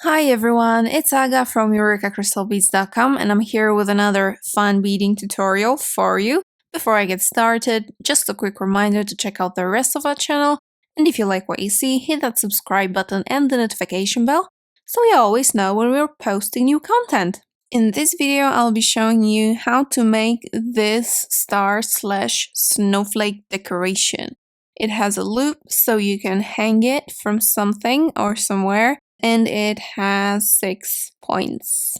Hi everyone, it's Aga from EurekaCrystalBeads.com and I'm here with another fun beading tutorial for you. Before I get started, just a quick reminder to check out the rest of our channel, and if you like what you see, hit that subscribe button and the notification bell so you always know when we're posting new content. In this video, I'll be showing you how to make this star/snowflake decoration. It has a loop so you can hang it from something or somewhere, and it has 6 points.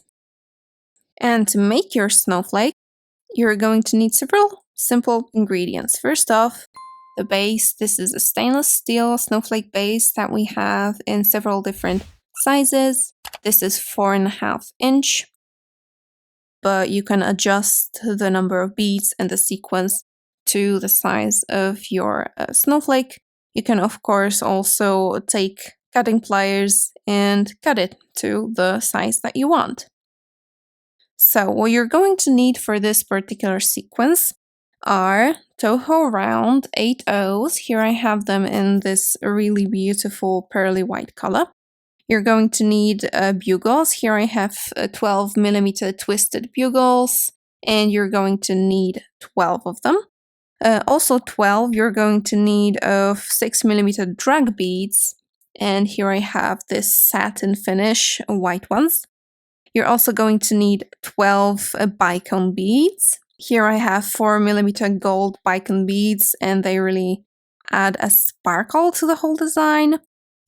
And to make your snowflake, you're going to need several simple ingredients. First off, the base. This is a stainless steel snowflake base that we have in several different sizes. This is 4.5 inch, but you can adjust the number of beads and the sequence to the size of your snowflake. You can of course also take cutting pliers and cut it to the size that you want. So what you're going to need for this particular sequence are Toho round 8 O's. Here I have them in this really beautiful pearly white color. You're going to need bugles. Here I have 12mm twisted bugles, and you're going to need 12 of them. Also 12 you're going to need of 6mm drug beads, and here I have this satin finish white ones. You're also going to need 12 bicone beads. Here I have 4mm gold bicone beads, and they really add a sparkle to the whole design.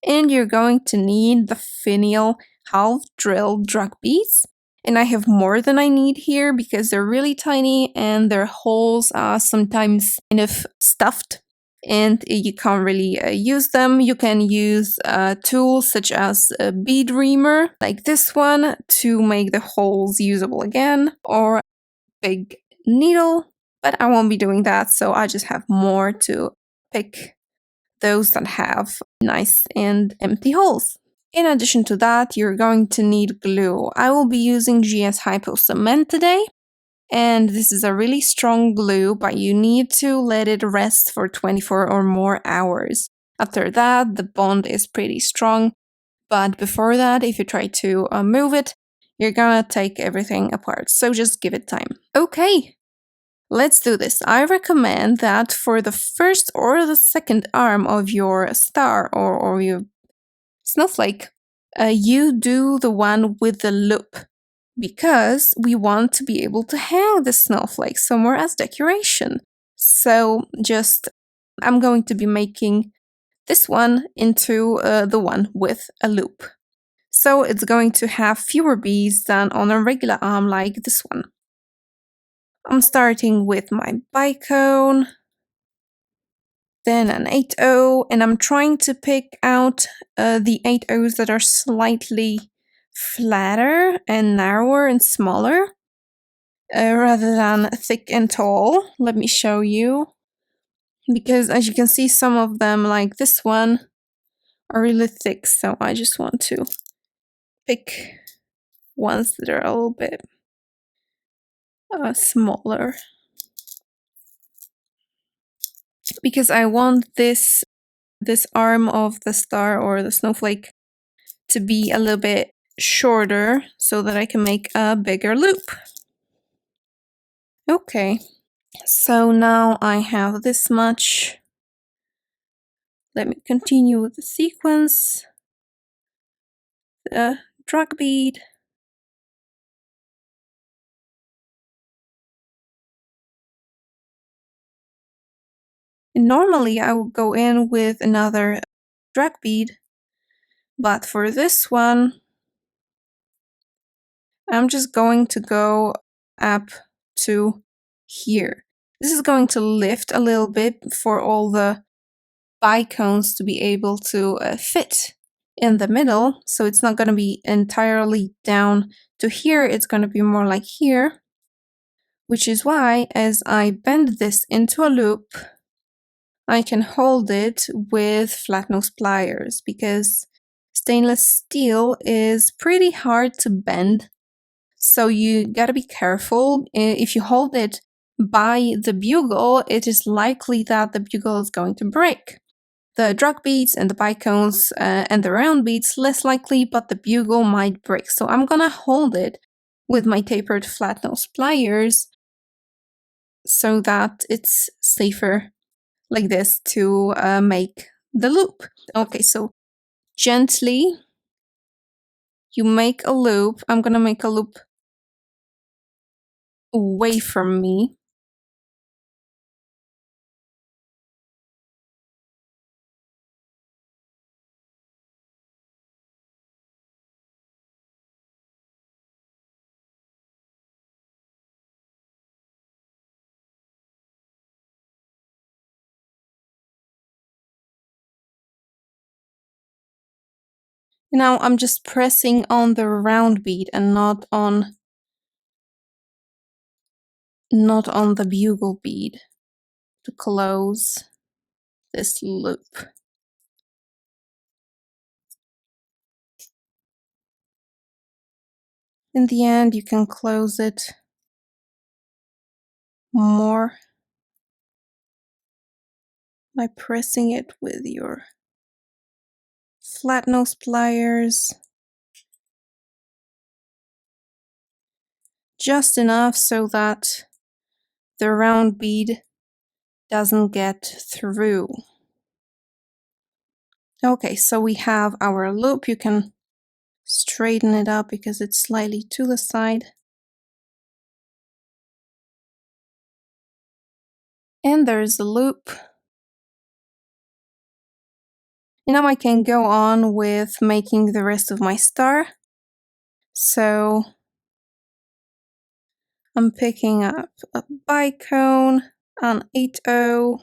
And you're going to need the finial half drilled drug beads. And I have more than I need here because they're really tiny and their holes are sometimes kind of stuffed and you can't really use them. You can use tools such as a bead reamer like this one to make the holes usable again, or a big needle, but I won't be doing that, so I just have more to pick those that have nice and empty holes. In addition to that, you're going to need glue. I will be using GS Hypo Cement today, and this is a really strong glue, but you need to let it rest for 24 or more hours. After that, the bond is pretty strong, but before that, if you try to move it, you're gonna take everything apart, so just give it time. Okay, let's do this. I recommend that for the first or the second arm of your star or your snowflake, you do the one with the loop, because we want to be able to hang the snowflake somewhere as decoration. So I'm going to be making this one into the one with a loop. So it's going to have fewer beads than on a regular arm like this one. I'm starting with my bicone, then an 8O, and I'm trying to pick out the 8Os that are slightly flatter and narrower and smaller rather than thick and tall. Let me show you, because as you can see, some of them like this one are really thick, so I just want to pick ones that are a little bit smaller, because I want this arm of the star or the snowflake to be a little bit shorter so that I can make a bigger loop. Okay, so now I have this much. Let me continue with the sequence. The drug bead. And normally I would go in with another drug bead, but for this one, I'm just going to go up to here. This is going to lift a little bit for all the bicones to be able to fit in the middle, so it's not going to be entirely down to here, it's going to be more like here, which is why as I bend this into a loop, I can hold it with flat nose pliers, because stainless steel is pretty hard to bend, so you gotta be careful. If you hold it by the bugle, it is likely that the bugle is going to break. The druk beads and the bicones and the round beads less likely, but the bugle might break. So I'm gonna hold it with my tapered flat nose pliers so that it's safer like this to make the loop. Okay, so gently you make a loop. I'm gonna make a loop away from me. Now I'm just pressing on the round bead and not on the bugle bead to close this loop. In the end, you can close it more by pressing it with your flat nose pliers. Just enough so that the round bead doesn't get through. Okay, so we have our loop. You can straighten it up because it's slightly to the side. And there's the loop. Now I can go on with making the rest of my star. So I'm picking up a bicone, an 8/0,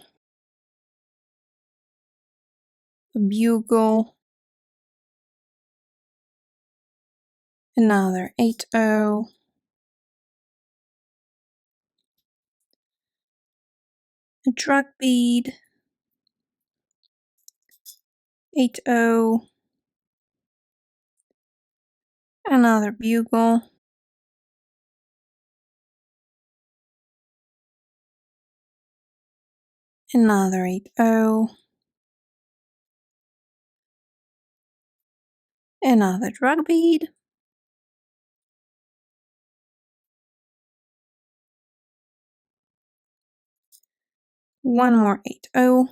a bugle, another 8/0, a druk bead, 8/0, another bugle, another 8/0, another druk bead, one more 8/0,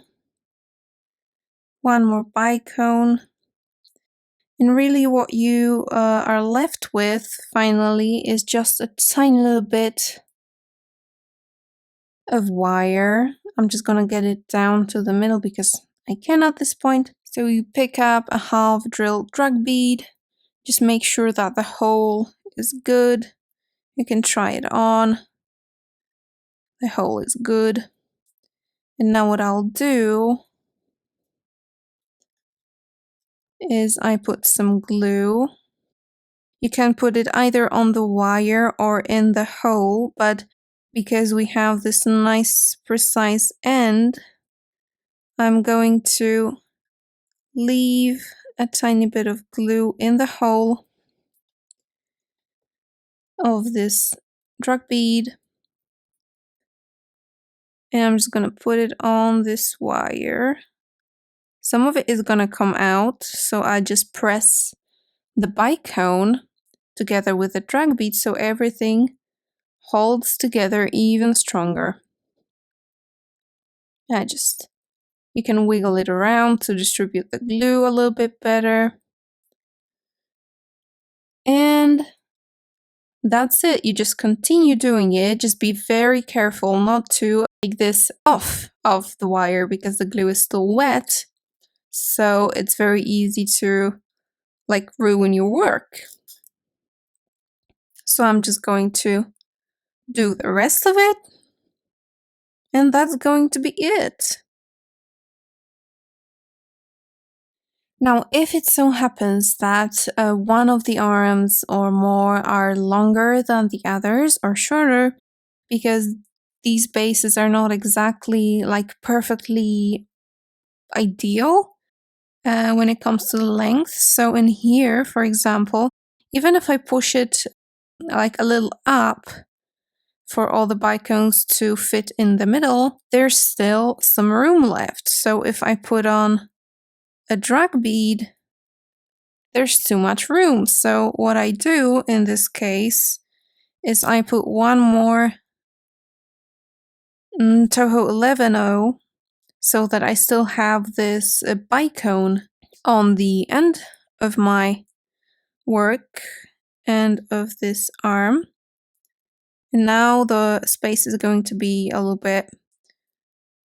one more bicone. And really what you are left with finally is just a tiny little bit of wire. I'm just gonna get it down to the middle because I can at this point. So you pick up a half drilled druk bead. Just make sure that the hole is good. You can try it on. The hole is good. And now what I'll do is I put some glue. You can put it either on the wire or in the hole, but because we have this nice precise end, I'm going to leave a tiny bit of glue in the hole of this druk bead. And I'm just gonna put it on this wire. Some of it is gonna come out, so I just press the bicone together with the druk bead so everything holds together even stronger. You can wiggle it around to distribute the glue a little bit better. And that's it. You just continue doing it. Just be very careful not to take this off of the wire because the glue is still wet. So it's very easy to like ruin your work. So I'm just going to do the rest of it. And that's going to be it. Now, if it so happens that one of the arms or more are longer than the others or shorter, because these bases are not exactly like perfectly ideal when it comes to the length. So in here, for example, even if I push it like a little up, for all the bicones to fit in the middle, there's still some room left. So if I put on a druk bead, there's too much room. So what I do in this case is I put one more Toho 11-0 so that I still have this bicone on the end of my work and of this arm. And now the space is going to be a little bit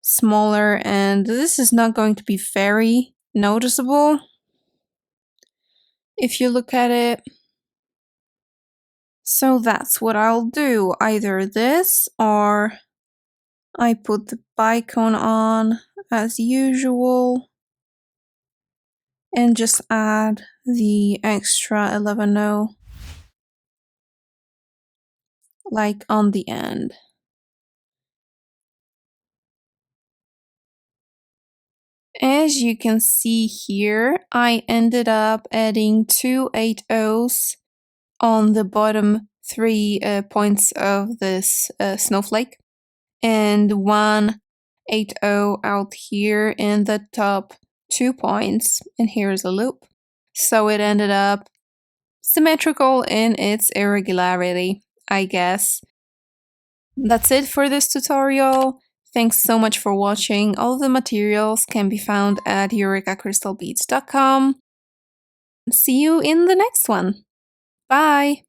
smaller, and this is not going to be very noticeable if you look at it. So that's what I'll do, either this or I put the bicone on as usual and just add the extra 11-0 like on the end. As you can see here, I ended up adding 2 8/0s on the bottom 3 points of this snowflake and 1 8/0 out here in the top 2 points, and here's a loop. So it ended up symmetrical in its irregularity, I guess. That's it for this tutorial. Thanks so much for watching. All of the materials can be found at eurekacrystalbeads.com. See you in the next one. Bye!